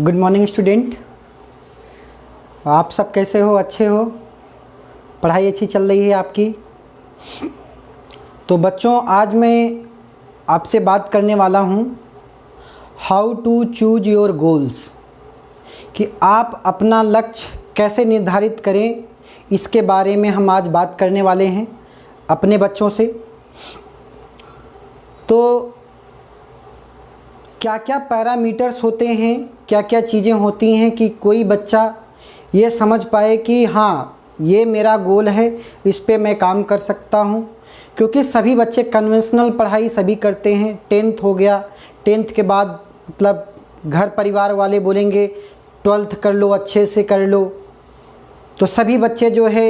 Good morning student. आप सब कैसे हो? अच्छे हो? पढ़ाई अच्छी चल रही है आपकी? तो बच्चों, आज मैं आपसे बात करने वाला हूँ how to choose your goals, कि आप अपना लक्ष्य कैसे निर्धारित करें, इसके बारे में हम आज बात करने वाले हैं अपने बच्चों से। तो क्या क्या पैरामीटर्स होते हैं, क्या क्या चीज़ें होती हैं कि कोई बच्चा ये समझ पाए कि हाँ, ये मेरा गोल है, इस पे मैं काम कर सकता हूँ। क्योंकि सभी बच्चे कन्वेंशनल पढ़ाई सभी करते हैं। 10th हो गया, 10th के बाद मतलब घर परिवार वाले बोलेंगे 12th कर लो, अच्छे से कर लो। तो सभी बच्चे जो है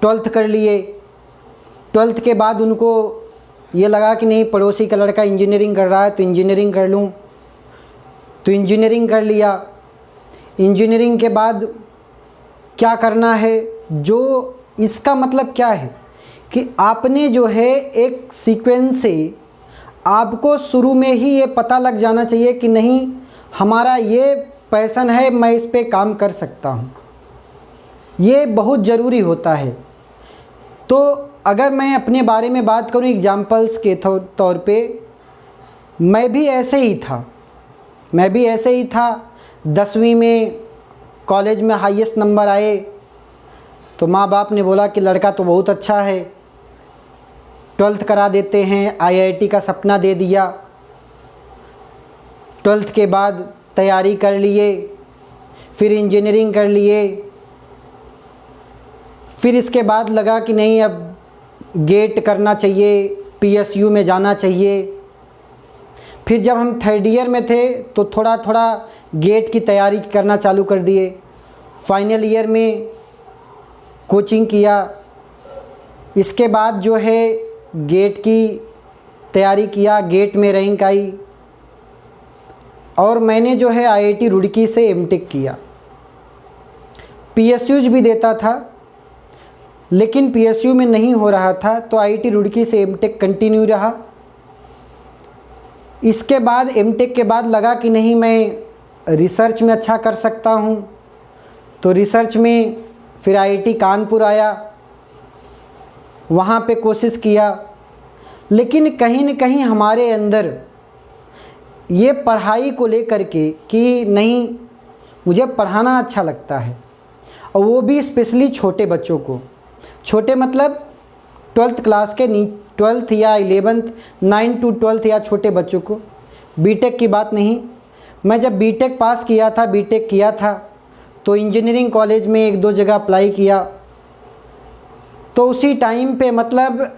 12th कर लिए। 12th के बाद उनको ये लगा कि नहीं, पड़ोसी का लड़का इंजीनियरिंग कर रहा है तो इंजीनियरिंग कर लूँ, तो इंजीनियरिंग कर लिया। इंजीनियरिंग के बाद क्या करना है, जो इसका मतलब क्या है कि आपने जो है एक सीक्वेंस से आपको शुरू में ही ये पता लग जाना चाहिए कि नहीं, हमारा ये पैशन है, मैं इस पे काम कर सकता हूँ। ये बहुत ज़रूरी होता है। तो अगर मैं अपने बारे में बात करूं एग्जाम्पल्स के तौर पे, मैं भी ऐसे ही था। 10वीं में कॉलेज में हाईएस्ट नंबर आए तो माँ बाप ने बोला कि लड़का तो बहुत अच्छा है, 12th करा देते हैं, आईआईटी का सपना दे दिया। 12th के बाद तैयारी कर लिए, फिर इंजीनियरिंग कर लिए। फिर इसके बाद लगा कि नहीं, अब गेट करना चाहिए, पीएसयू में जाना चाहिए। फिर जब हम 3rd ईयर में थे तो थोड़ा थोड़ा गेट की तैयारी करना चालू कर दिए। फाइनल ईयर में कोचिंग किया। इसके बाद जो है गेट की तैयारी किया, गेट में रैंक आई और मैंने जो है आईआईटी रुड़की से एमटेक किया। पीएसयूज भी देता था लेकिन पीएसयू में नहीं हो रहा था, तो आईआईटी रुड़की से एमटेक कंटिन्यू रहा। इसके बाद एमटेक के बाद लगा कि नहीं, मैं रिसर्च में अच्छा कर सकता हूँ, तो रिसर्च में फिर आईआईटी कानपुर आया, वहाँ पे कोशिश किया। लेकिन कहीं न कहीं हमारे अंदर ये पढ़ाई को लेकर के कि नहीं, मुझे पढ़ाना अच्छा लगता है, और वो भी स्पेशली छोटे बच्चों को। छोटे मतलब 12th क्लास के, 12th या 11th, 9 to 12th या छोटे बच्चों को। बीटेक की बात नहीं। मैं जब बीटेक पास किया था, बीटेक किया था, तो इंजीनियरिंग कॉलेज में 1-2 जगह अप्लाई किया। तो उसी टाइम पे मतलब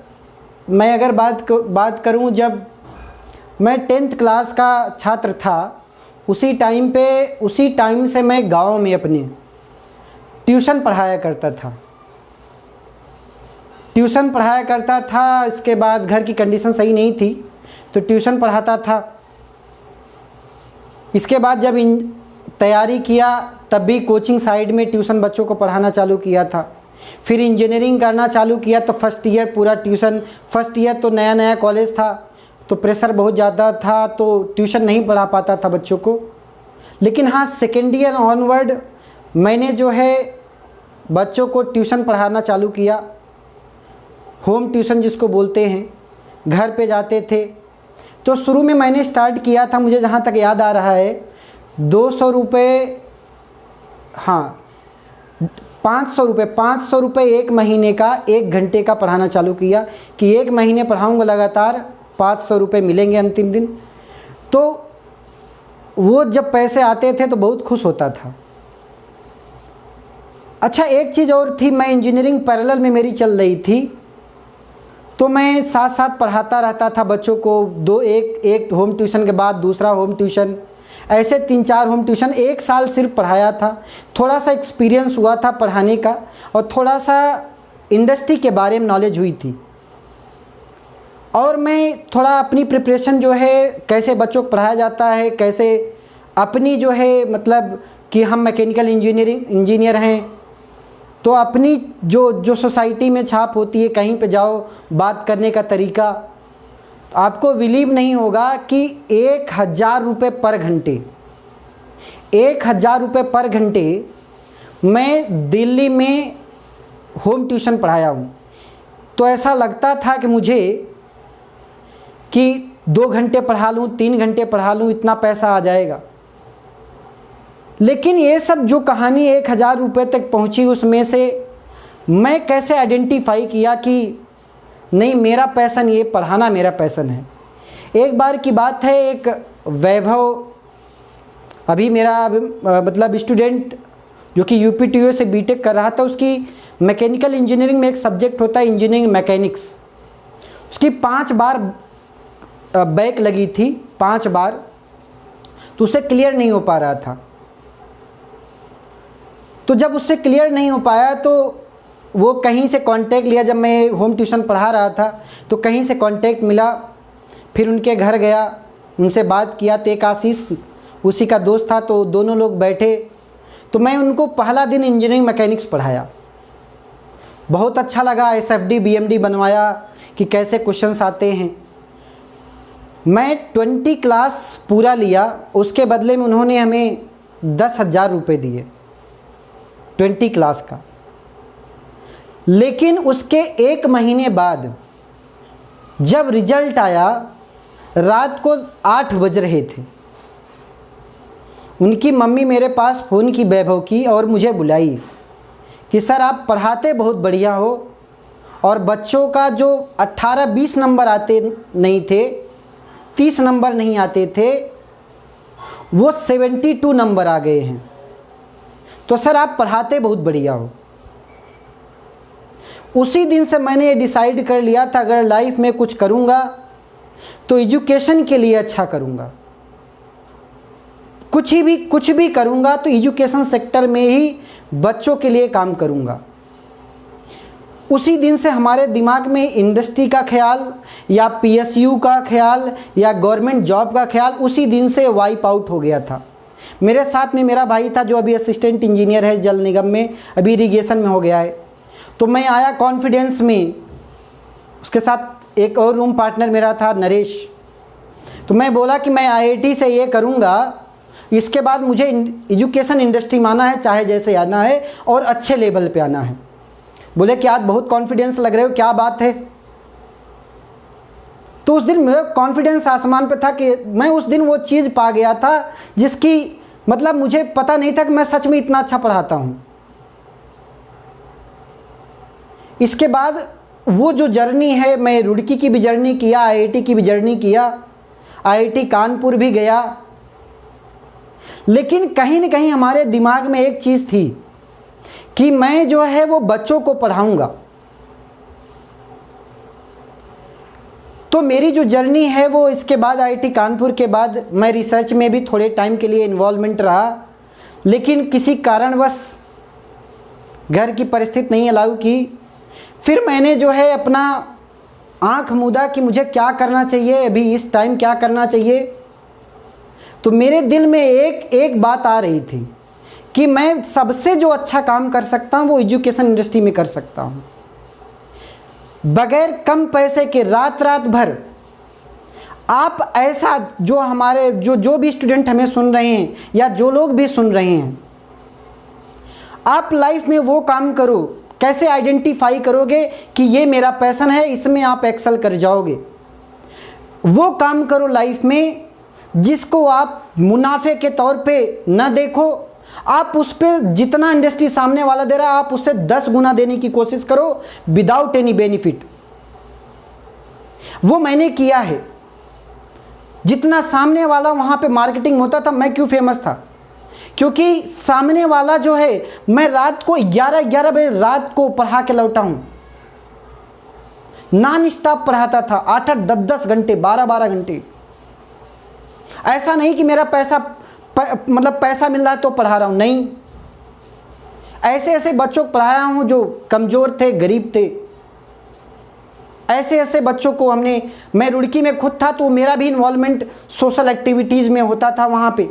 मैं अगर बात करूं, जब मैं 10th क्लास का छात्र था, उसी टाइम से मैं गाँव में अपने ट्यूशन पढ़ाया करता था। इसके बाद घर की कंडीशन सही नहीं थी तो ट्यूशन पढ़ाता था। इसके बाद जब तैयारी किया तब भी कोचिंग साइड में ट्यूशन बच्चों को पढ़ाना चालू किया था। फिर इंजीनियरिंग करना चालू किया तो फर्स्ट ईयर पूरा ट्यूशन। फर्स्ट ईयर तो नया कॉलेज था तो प्रेशर बहुत ज़्यादा था, तो ट्यूशन नहीं पढ़ा पाता था बच्चों को। लेकिन हाँ, सेकेंड ईयर ऑनवर्ड मैंने जो है बच्चों को ट्यूशन पढ़ाना चालू किया। होम ट्यूशन जिसको बोलते हैं, घर पे जाते थे। तो शुरू में मैंने स्टार्ट किया था, मुझे जहाँ तक याद आ रहा है, 200 रुपये, हाँ 500 रुपये एक महीने का, 1 घंटे का पढ़ाना चालू किया कि 1 महीने पढ़ाऊँगा लगातार, 500 रुपये मिलेंगे अंतिम दिन। तो वो जब पैसे आते थे तो बहुत खुश होता था। अच्छा, एक चीज़ और थी, मैं इंजीनियरिंग पैरेलल में मेरी चल रही थी, तो मैं साथ साथ पढ़ाता रहता था बच्चों को। एक होम ट्यूशन के बाद दूसरा होम ट्यूशन, ऐसे 3-4 होम ट्यूशन, 1 साल सिर्फ पढ़ाया था। थोड़ा सा एक्सपीरियंस हुआ था पढ़ाने का और थोड़ा सा इंडस्ट्री के बारे में नॉलेज हुई थी। और मैं थोड़ा अपनी प्रिपरेशन जो है, कैसे बच्चों को पढ़ाया जाता है, कैसे अपनी जो है मतलब कि हम मैकेनिकल इंजीनियर हैं, तो अपनी जो सोसाइटी में छाप होती है, कहीं पे जाओ बात करने का तरीका, आपको बिलीव नहीं होगा कि 1000 रुपये पर घंटे 1000 रुपये पर घंटे मैं दिल्ली में होम ट्यूशन पढ़ाया हूँ। तो ऐसा लगता था कि मुझे कि 2 घंटे पढ़ा लूँ, 3 घंटे पढ़ा लूँ, इतना पैसा आ जाएगा। लेकिन ये सब जो कहानी 1000 रुपये तक पहुँची, उसमें से मैं कैसे आइडेंटिफाई किया कि नहीं, मेरा पैसन ये पढ़ाना मेरा पैसन है। एक बार की बात है, एक वैभव अभी मेरा मतलब स्टूडेंट जो कि यूपीटीयू से बीटेक कर रहा था, उसकी मैकेनिकल इंजीनियरिंग में एक सब्जेक्ट होता है इंजीनियरिंग मैकेनिक्स, उसकी 5 बार बैक लगी थी, 5 बार, तो उसे क्लियर नहीं हो पा रहा था। तो जब उससे क्लियर नहीं हो पाया तो वो कहीं से कांटेक्ट लिया, जब मैं होम ट्यूशन पढ़ा रहा था तो कहीं से कांटेक्ट मिला, फिर उनके घर गया, उनसे बात किया। तो एक आशीष उसी का दोस्त था, तो दोनों लोग बैठे, तो मैं उनको पहला दिन इंजीनियरिंग मैकेनिक्स पढ़ाया। बहुत अच्छा लगा, एसएफडी बीएमडी बनवाया कि कैसे क्वेश्चंस आते हैं। मैं 20 क्लास पूरा लिया, उसके बदले में उन्होंने हमें 10,000 रुपये दिए 20 क्लास का। लेकिन उसके 1 महीने बाद जब रिजल्ट आया, रात को 8 बज रहे थे, उनकी मम्मी मेरे पास फ़ोन की, वैभव की, और मुझे बुलाई कि सर आप पढ़ाते बहुत बढ़िया हो, और बच्चों का जो 18-20 नंबर आते नहीं थे, 30 नंबर नहीं आते थे, वो 72 नंबर आ गए हैं। तो सर आप पढ़ाते बहुत बढ़िया हो। उसी दिन से मैंने ये डिसाइड कर लिया था, अगर लाइफ में कुछ करूँगा तो एजुकेशन के लिए अच्छा करूँगा। कुछ भी करूँगा तो एजुकेशन सेक्टर में ही बच्चों के लिए काम करूँगा। उसी दिन से हमारे दिमाग में इंडस्ट्री का ख्याल या पीएसयू का ख्याल या गवर्नमेंट जॉब का ख्याल उसी दिन से वाइप आउट हो गया था। मेरे साथ में मेरा भाई था जो अभी असिस्टेंट इंजीनियर है जल निगम में, अभी इरिगेशन में हो गया है। तो मैं आया कॉन्फिडेंस में, उसके साथ एक और रूम पार्टनर मेरा था नरेश। तो मैं बोला कि मैं आईआईटी से ये करूँगा, इसके बाद मुझे एजुकेशन इंडस्ट्री में आना है, चाहे जैसे आना है, और अच्छे लेवल पे आना है। बोले कि आज बहुत कॉन्फिडेंस लग रहे हो, क्या बात है? तो उस दिन मेरा कॉन्फिडेंस आसमान पे था कि मैं उस दिन वो चीज़ पा गया था जिसकी मतलब मुझे पता नहीं था कि मैं सच में इतना अच्छा पढ़ाता हूँ। इसके बाद वो जो जर्नी है, मैं रुड़की की भी जर्नी किया, आईआईटी की भी जर्नी किया, आईआईटी कानपुर भी गया। लेकिन कहीं न कहीं हमारे दिमाग में एक चीज़ थी कि मैं जो है वो बच्चों को पढ़ाऊंगा। तो मेरी जो जर्नी है वो इसके बाद आईआईटी कानपुर के बाद मैं रिसर्च में भी थोड़े टाइम के लिए इन्वॉल्वमेंट रहा, लेकिन किसी कारणवश घर की परिस्थिति नहीं अलाउ की। फिर मैंने जो है अपना आँख मूंदा कि मुझे क्या करना चाहिए, अभी इस टाइम क्या करना चाहिए। तो मेरे दिल में एक बात आ रही थी कि मैं सबसे जो अच्छा काम कर सकता हूँ वो एजुकेशन इंडस्ट्री में कर सकता हूँ। बगैर कम पैसे के रात भर आप ऐसा, जो हमारे जो भी स्टूडेंट हमें सुन रहे हैं या जो लोग भी सुन रहे हैं, आप लाइफ में वो काम करो। कैसे आइडेंटिफाई करोगे कि ये मेरा पैशन है, इसमें आप एक्सेल कर जाओगे? वो काम करो लाइफ में जिसको आप मुनाफे के तौर पे न देखो, आप उस पर जितना इंडस्ट्री सामने वाला दे रहा है आप उससे 10 गुना देने की कोशिश करो विदाउट एनी बेनिफिट। वो मैंने किया है। जितना सामने वाला वहाँ पे मार्केटिंग होता था, मैं क्यों फेमस था? क्योंकि सामने वाला जो है, मैं रात को 11 बजे रात को पढ़ा के लौटा हूँ। नॉन स्टॉप पढ़ाता था, 8-8, 10-10 घंटे, 12-12 घंटे। ऐसा नहीं कि मेरा मतलब पैसा मिल रहा है तो पढ़ा रहा हूँ, नहीं। ऐसे बच्चों को पढ़ाया हूँ जो कमज़ोर थे, गरीब थे। ऐसे बच्चों को मैं रुड़की में खुद था तो मेरा भी इन्वॉल्वमेंट सोशल एक्टिविटीज़ में होता था। वहाँ पे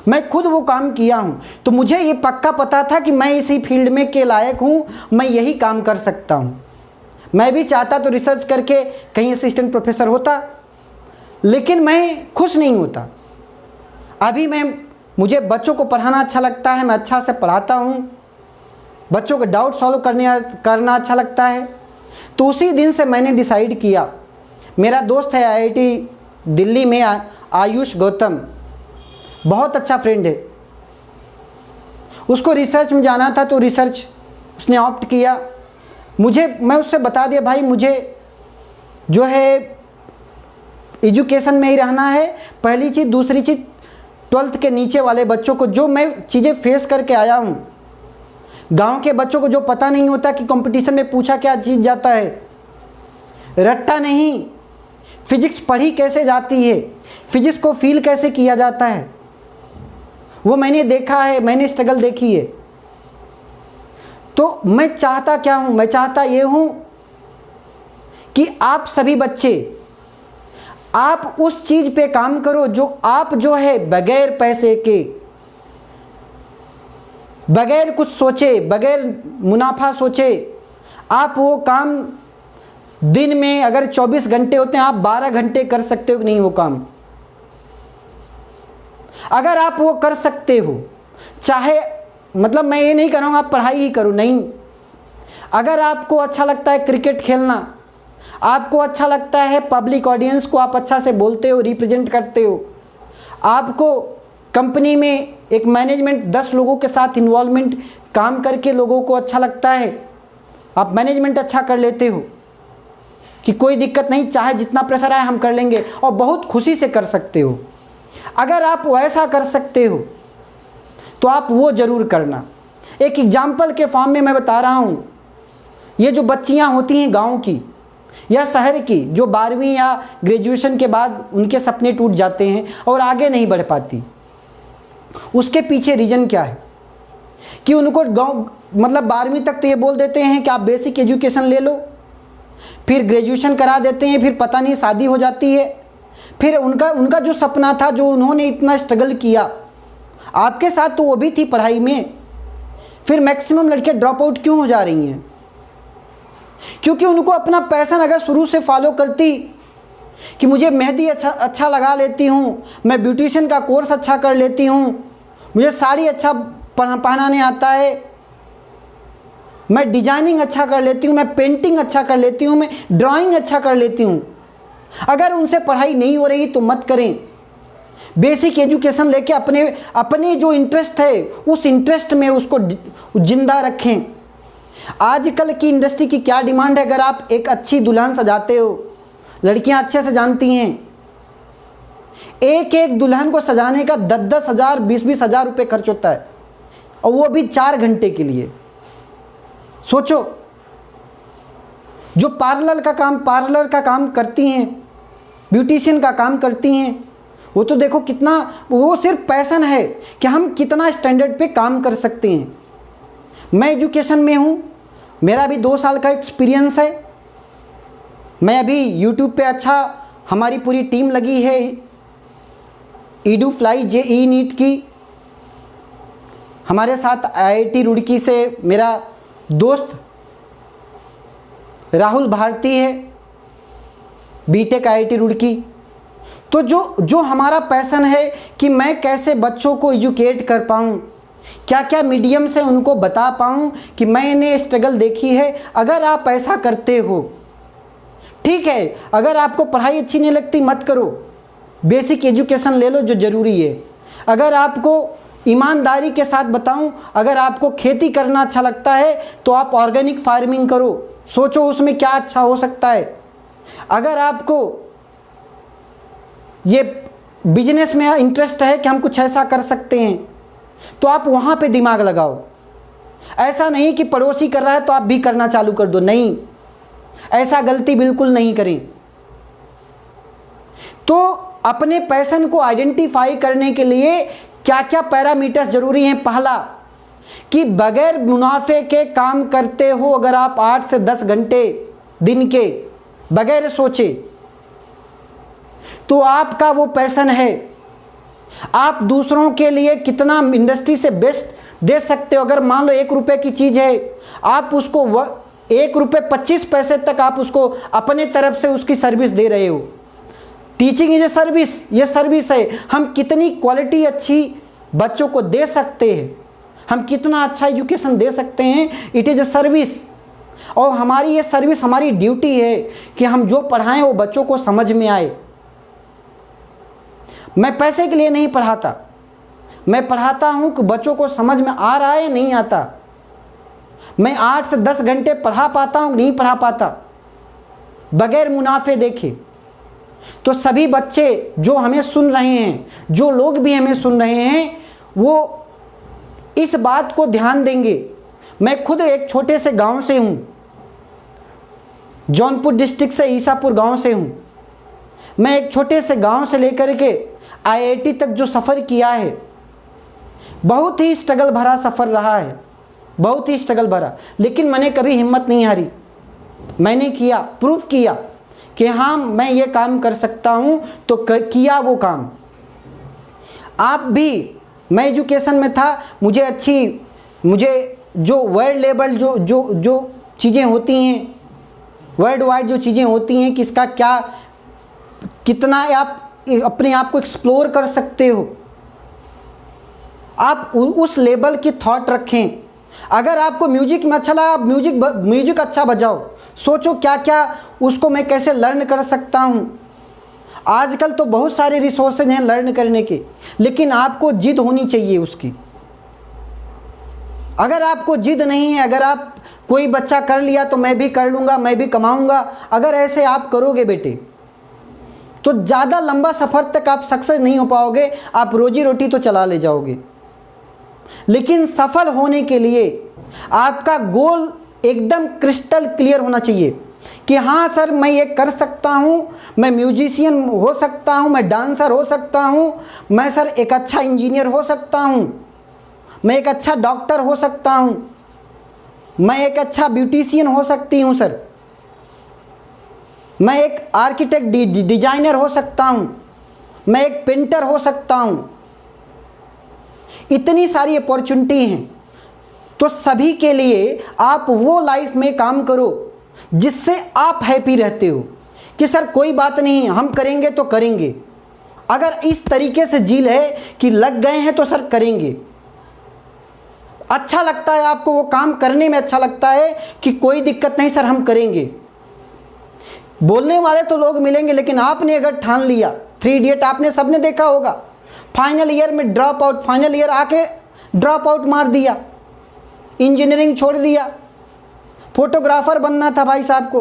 मैं खुद वो काम किया हूँ। तो मुझे ये पक्का पता था कि मैं इसी फील्ड में के लायक हूँ, मैं यही काम कर सकता हूँ। मैं भी चाहता तो रिसर्च करके कहीं असिस्टेंट प्रोफेसर होता, लेकिन मैं खुश नहीं होता। अभी मैं मुझे बच्चों को पढ़ाना अच्छा लगता है, मैं अच्छा से पढ़ाता हूँ, बच्चों के डाउट सॉल्व करना अच्छा लगता है। तो उसी दिन से मैंने डिसाइड किया, मेरा दोस्त है आईआईटी दिल्ली में आयुष गौतम, बहुत अच्छा फ्रेंड है, उसको रिसर्च में जाना था तो रिसर्च उसने ऑप्ट किया। मैं उससे बता दिया भाई मुझे जो है एजुकेशन में ही रहना है, पहली चीज़। दूसरी चीज़ 12th के नीचे वाले बच्चों को जो मैं चीज़ें फेस करके आया हूँ, गांव के बच्चों को जो पता नहीं होता कि कंपटीशन में पूछा क्या चीज़ जाता है, रट्टा नहीं, फिजिक्स पढ़ी कैसे जाती है, फिजिक्स को फील कैसे किया जाता है, वो मैंने देखा है, मैंने स्ट्रगल देखी है। तो मैं चाहता क्या हूँ, मैं चाहता ये हूँ कि आप सभी बच्चे आप उस चीज़ पे काम करो जो आप जो है बगैर पैसे के, बगैर कुछ सोचे, बगैर मुनाफा सोचे, आप वो काम दिन में अगर 24 घंटे होते हैं आप 12 घंटे कर सकते हो कि नहीं वो काम। अगर आप वो कर सकते हो, चाहे मतलब मैं ये नहीं कह रहा हूँ आप पढ़ाई ही करो, नहीं। अगर आपको अच्छा लगता है क्रिकेट खेलना, आपको अच्छा लगता है पब्लिक ऑडियंस को आप अच्छा से बोलते हो, रिप्रेजेंट करते हो, आपको कंपनी में एक मैनेजमेंट 10 लोगों के साथ इन्वॉल्वमेंट काम करके लोगों को अच्छा लगता है, आप मैनेजमेंट अच्छा कर लेते हो कि कोई दिक्कत नहीं, चाहे जितना प्रेशर आए हम कर लेंगे, और बहुत खुशी से कर सकते हो। अगर आप वैसा कर सकते हो तो आप वो ज़रूर करना। एक एग्जाम्पल के फॉर्म में मैं बता रहा हूँ, ये जो बच्चियाँ होती हैं गांव की या शहर की, जो 12वीं या ग्रेजुएशन के बाद उनके सपने टूट जाते हैं और आगे नहीं बढ़ पाती, उसके पीछे रीज़न क्या है कि उनको गांव मतलब 12वीं तक तो ये बोल देते हैं कि आप बेसिक एजुकेशन ले लो, फिर ग्रेजुएशन करा देते हैं, फिर पता नहीं शादी हो जाती है, फिर उनका जो सपना था, जो उन्होंने इतना स्ट्रगल किया आपके साथ, तो वो भी थी पढ़ाई में, फिर मैक्सिमम लड़कियां ड्रॉप आउट क्यों हो जा रही हैं? क्योंकि उनको अपना पैशन अगर शुरू से फॉलो करती कि मुझे मेहंदी अच्छा लगा लेती हूँ, मैं ब्यूटिशियन का कोर्स अच्छा कर लेती हूँ, मुझे साड़ी अच्छा पहनाने आता है, मैं डिजाइनिंग अच्छा कर लेती हूँ, मैं पेंटिंग अच्छा कर लेती हूँ, मैं ड्राइंग अच्छा कर लेती हूँ, अगर उनसे पढ़ाई नहीं हो रही तो मत करें। बेसिक एजुकेशन लेके अपने जो इंटरेस्ट है उस इंटरेस्ट में उसको जिंदा रखें। आजकल की इंडस्ट्री की क्या डिमांड है, अगर आप एक अच्छी दुल्हन सजाते हो, लड़कियां अच्छे से जानती हैं, एक एक दुल्हन को सजाने का 10-10 हज़ार 20-20 हज़ार रुपये खर्च होता है, और वो भी 4 घंटे के लिए। सोचो, जो पार्लर का काम करती हैं, ब्यूटिशियन का काम करती हैं, वो तो देखो कितना, वो सिर्फ पैशन है कि हम कितना स्टैंडर्ड पे काम कर सकते हैं। मैं एजुकेशन में हूँ, मेरा भी 2 साल का एक्सपीरियंस है, मैं अभी यूट्यूब पे अच्छा, हमारी पूरी टीम लगी है EduFly JEE नीट की, हमारे साथ IIT रुड़की से मेरा दोस्त राहुल भारती है, बीटेक IIT रुड़की। तो जो हमारा पैशन है कि मैं कैसे बच्चों को एजुकेट कर पाऊँ, क्या क्या मीडियम से उनको बता पाऊँ कि मैंने स्ट्रगल देखी है। अगर आप ऐसा करते हो, ठीक है, अगर आपको पढ़ाई अच्छी नहीं लगती मत करो, बेसिक एजुकेशन ले लो जो ज़रूरी है। अगर आपको ईमानदारी के साथ बताऊं, अगर आपको खेती करना अच्छा लगता है तो आप ऑर्गेनिक फार्मिंग करो, सोचो उसमें क्या अच्छा हो सकता है। अगर आपको ये बिजनेस में इंटरेस्ट है कि हम कुछ ऐसा कर सकते हैं तो आप वहाँ पे दिमाग लगाओ। ऐसा नहीं कि पड़ोसी कर रहा है तो आप भी करना चालू कर दो, नहीं, ऐसा गलती बिल्कुल नहीं करें। तो अपने पैशन को आइडेंटिफाई करने के लिए क्या क्या पैरामीटर्स ज़रूरी हैं। पहला कि बगैर मुनाफे के काम करते हो, अगर आप 8 से 10 घंटे दिन के बगैर सोचे तो आपका वो पैशन है। आप दूसरों के लिए कितना इंडस्ट्री से बेस्ट दे सकते हो। अगर मान लो 1 रुपये की चीज़ है, आप उसको 1 रुपये 25 पैसे तक आप उसको अपने तरफ से उसकी सर्विस दे रहे हो। टीचिंग इज ए सर्विस, ये सर्विस है। हम कितनी क्वालिटी अच्छी बच्चों को दे सकते हैं, हम कितना अच्छा एजुकेशन दे सकते हैं, इट इज़ अ सर्विस। और हमारी ये सर्विस, हमारी ड्यूटी है कि हम जो पढ़ाएं वो बच्चों को समझ में आए। मैं पैसे के लिए नहीं पढ़ाता, मैं पढ़ाता हूं कि बच्चों को समझ में आ रहा है नहीं आता। मैं 8 से 10 घंटे पढ़ा पाता हूं, नहीं पढ़ा पाता बगैर मुनाफे देखे। तो सभी बच्चे जो हमें सुन रहे हैं, जो लोग भी हमें सुन रहे हैं, वो इस बात को ध्यान देंगे। मैं खुद एक छोटे से गांव से हूं, जौनपुर डिस्ट्रिक्ट से ईसापुर गांव से हूं। मैं एक छोटे से गांव से लेकर के आईआईटी तक जो सफ़र किया है, बहुत ही स्ट्रगल भरा सफ़र रहा है, बहुत ही स्ट्रगल भरा, लेकिन मैंने कभी हिम्मत नहीं हारी। मैंने किया, प्रूफ किया कि हाँ मैं ये काम कर सकता हूँ, तो किया वो काम। आप भी, मैं एजुकेशन में था, मुझे जो वर्ल्ड लेवल जो चीज़ें होती हैं, वर्ल्ड वाइड जो चीज़ें होती हैं कि इसका क्या, कितना आप अपने आप को एक्सप्लोर कर सकते हो, आप उस लेवल की थॉट रखें। अगर आपको म्यूजिक में अच्छा लगा, आप म्यूजिक अच्छा बजाओ, सोचो क्या क्या उसको मैं कैसे लर्न कर सकता हूँ। आजकल तो बहुत सारे रिसोर्सेज हैं लर्न करने के, लेकिन आपको जिद होनी चाहिए उसकी। अगर आपको जिद नहीं है, अगर आप, कोई बच्चा कर लिया तो मैं भी कर लूँगा, मैं भी कमाऊँगा, अगर ऐसे आप करोगे बेटे, तो ज़्यादा लंबा सफ़र तक आप सक्सेस नहीं हो पाओगे। आप रोजी रोटी तो चला ले जाओगे, लेकिन सफल होने के लिए आपका गोल एकदम क्रिस्टल क्लियर होना चाहिए कि हाँ सर मैं ये कर सकता हूँ, मैं म्यूजिशियन हो सकता हूँ, मैं डांसर हो सकता हूँ, मैं सर एक अच्छा इंजीनियर हो सकता हूँ, मैं एक अच्छा डॉक्टर हो सकता हूँ, मैं एक अच्छा ब्यूटिशियन हो सकती हूँ सर, मैं एक आर्किटेक्ट डिजाइनर हो सकता हूँ, मैं एक पेंटर हो सकता हूँ। इतनी सारी अपॉर्चुनिटी हैं। तो सभी के लिए आप वो लाइफ में काम करो जिससे आप हैप्पी रहते हो कि सर कोई बात नहीं, हम करेंगे तो करेंगे। अगर इस तरीके से जी है कि लग गए हैं तो सर करेंगे, अच्छा लगता है आपको, वो काम करने में अच्छा लगता है कि कोई दिक्कत नहीं सर हम करेंगे। बोलने वाले तो लोग मिलेंगे, लेकिन आपने अगर ठान लिया, 3 इडियट आपने सबने देखा होगा, फाइनल ईयर में ड्रॉप आउट, फाइनल ईयर आके ड्रॉप आउट मार दिया, इंजीनियरिंग छोड़ दिया, फोटोग्राफर बनना था भाई साहब को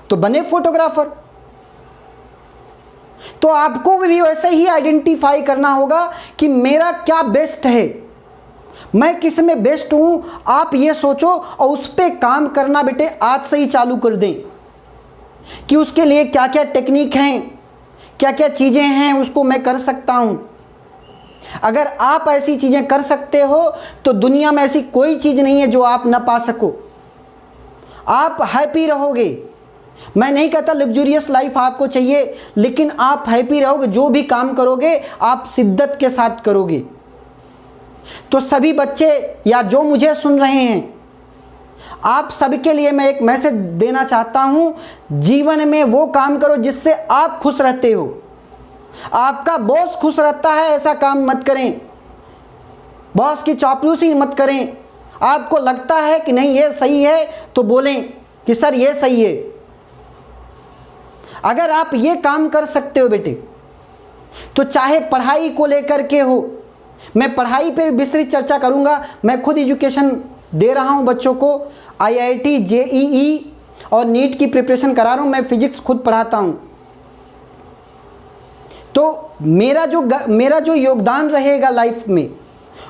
तो बने फोटोग्राफर। तो आपको भी वैसे ही आइडेंटिफाई करना होगा कि मेरा क्या बेस्ट है, मैं किस में बेस्ट हूं। आप ये सोचो और उस पर काम करना बेटे आज से ही चालू कर दें कि उसके लिए क्या क्या टेक्निक हैं, क्या क्या चीज़ें हैं उसको मैं कर सकता हूं। अगर आप ऐसी चीज़ें कर सकते हो तो दुनिया में ऐसी कोई चीज़ नहीं है जो आप ना पा सको। आप हैप्पी रहोगे। मैं नहीं कहता लग्जूरियस लाइफ आपको चाहिए, लेकिन आप हैप्पी रहोगे। जो भी काम करोगे आप शिद्दत के साथ करोगे। तो सभी बच्चे या जो मुझे सुन रहे हैं, आप सबके लिए मैं एक मैसेज देना चाहता हूं, जीवन में वो काम करो जिससे आप खुश रहते हो। आपका बॉस खुश रहता है ऐसा काम मत करें, बॉस की चापलूसी मत करें। आपको लगता है कि नहीं ये सही है तो बोलें कि सर ये सही है। अगर आप ये काम कर सकते हो बेटे, तो चाहे पढ़ाई को लेकर के हो, मैं पढ़ाई पे विस्तृत चर्चा करूंगा। मैं खुद एजुकेशन दे रहा हूं बच्चों को, आईआईटी, जेईई और नीट की प्रिपरेशन करा रहा हूं। मैं फिजिक्स खुद पढ़ाता हूं। तो मेरा जो योगदान रहेगा लाइफ में,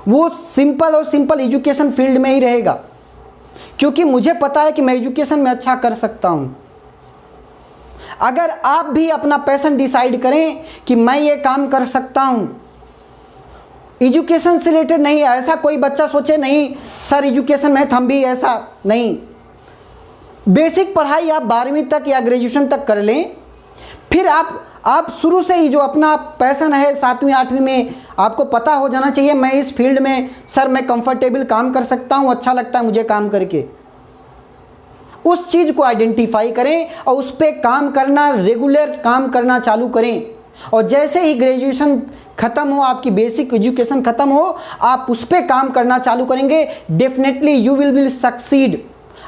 वो सिंपल और सिंपल एजुकेशन फील्ड में ही रहेगा, क्योंकि मुझे पता है कि मैं एजुकेशन में अच्छा कर सकता हूं। अगर आप भी अपना पैशन डिसाइड करें कि मैं ये काम कर सकता हूं, एजुकेशन से रिलेटेड नहीं है। ऐसा कोई बच्चा सोचे नहीं सर एजुकेशन में हम भी, ऐसा नहीं। बेसिक पढ़ाई आप 12वीं तक या ग्रेजुएशन तक कर लें, फिर आप शुरू से ही जो अपना पैशन है 7वीं 8वीं में आपको पता हो जाना चाहिए, मैं इस फील्ड में सर मैं कंफर्टेबल काम कर सकता हूँ, अच्छा लगता है मुझे काम करके। उस चीज़ को आइडेंटिफाई करें और उस पर काम करना, रेगुलर काम करना चालू करें। और जैसे ही ग्रेजुएशन ख़त्म हो, आपकी बेसिक एजुकेशन ख़त्म हो, आप उस पर काम करना चालू करेंगे, डेफिनेटली यू विल सक्सीड।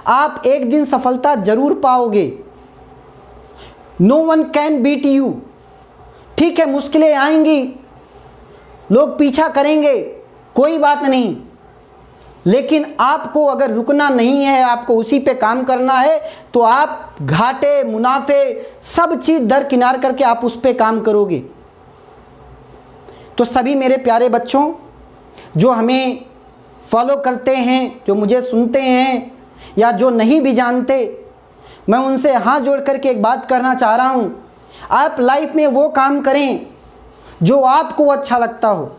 आप एक दिन सफलता जरूर पाओगे। No one can beat you. ठीक है, मुश्किलें आएंगी, लोग पीछा करेंगे, कोई बात नहीं, लेकिन आपको अगर रुकना नहीं है, आपको उसी पे काम करना है, तो आप घाटे मुनाफे सब चीज़ दरकिनार करके आप उस पे काम करोगे। तो सभी मेरे प्यारे बच्चों जो हमें फॉलो करते हैं, जो मुझे सुनते हैं या जो नहीं भी जानते, मैं उनसे हाथ जोड़ करके एक बात करना चाह रहा हूँ, आप लाइफ में वो काम करें जो आपको अच्छा लगता हो।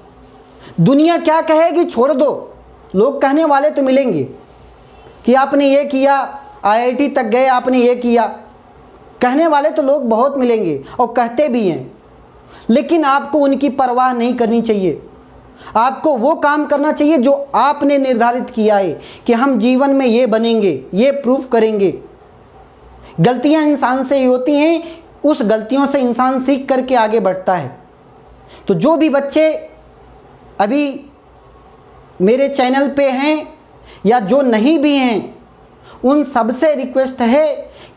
दुनिया क्या कहेगी छोड़ दो, लोग कहने वाले तो मिलेंगे कि आपने ये किया, आईआईटी तक गए, आपने ये किया, कहने वाले तो लोग बहुत मिलेंगे और कहते भी हैं, लेकिन आपको उनकी परवाह नहीं करनी चाहिए। आपको वो काम करना चाहिए जो आपने निर्धारित किया है कि हम जीवन में ये बनेंगे, ये प्रूफ करेंगे। गलतियां इंसान से ही होती हैं, उस गलतियों से इंसान सीख करके आगे बढ़ता है। तो जो भी बच्चे अभी मेरे चैनल पे हैं या जो नहीं भी हैं, उन सबसे रिक्वेस्ट है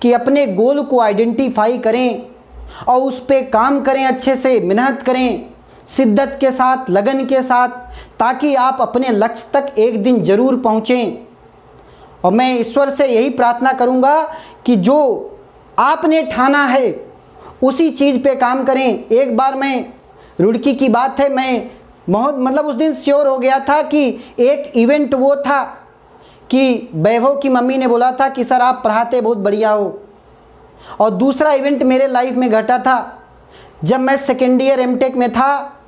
कि अपने गोल को आइडेंटिफाई करें और उस पे काम करें, अच्छे से मेहनत करें, शिद्दत के साथ, लगन के साथ, ताकि आप अपने लक्ष्य तक एक दिन ज़रूर पहुँचें। और मैं ईश्वर से यही प्रार्थना करूँगा कि जो आपने ठाना है उसी चीज़ पे काम करें। एक बार मैं रुड़की की बात है, मैं बहुत मतलब उस दिन श्योर हो गया था कि एक इवेंट वो था कि वैभव की मम्मी ने बोला था कि सर आप पढ़ाते बहुत बढ़िया हो। और दूसरा इवेंट मेरे लाइफ में घटा था जब मैं सेकेंड ईयर एमटेक में था,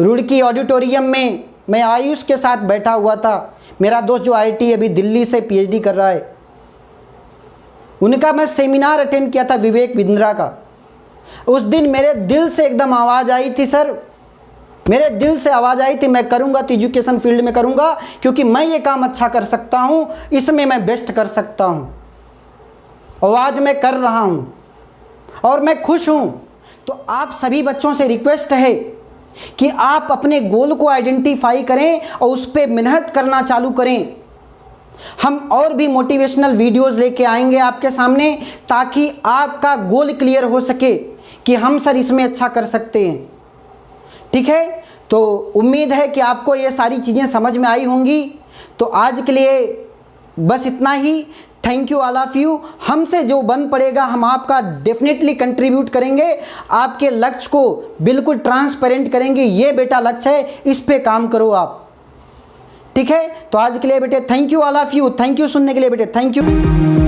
रुड़की ऑडिटोरियम में मैं आयुष के साथ बैठा हुआ था। मेरा दोस्त जो आईआईटी अभी दिल्ली से पीएचडी कर रहा है, उनका मैं सेमिनार अटेंड किया था, विवेक बिंद्रा का। उस दिन मेरे दिल से एकदम आवाज़ आई थी सर, मेरे दिल से आवाज़ आई थी, मैं करूँगा तो एजुकेशन फील्ड में करूँगा, क्योंकि मैं ये काम अच्छा कर सकता हूँ, इसमें मैं बेस्ट कर सकता हूँ। और आज मैं कर रहा हूँ और मैं खुश हूँ। तो आप सभी बच्चों से रिक्वेस्ट है कि आप अपने गोल को आइडेंटिफाई करें और उस पर मेहनत करना चालू करें। हम और भी मोटिवेशनल वीडियोस लेके आएंगे आपके सामने, ताकि आपका गोल क्लियर हो सके कि हम सर इसमें अच्छा कर सकते हैं। ठीक है, तो उम्मीद है कि आपको ये सारी चीज़ें समझ में आई होंगी। तो आज के लिए बस इतना ही। Thank you all of you. हमसे जो बन पड़ेगा हम आपका डेफिनेटली कंट्रीब्यूट करेंगे, आपके लक्ष्य को बिल्कुल ट्रांसपेरेंट करेंगे। ये बेटा लक्ष्य है, इस पे काम करो आप। ठीक है, तो आज के लिए बेटे thank you all of you. Thank you सुनने के लिए बेटे, थैंक यू।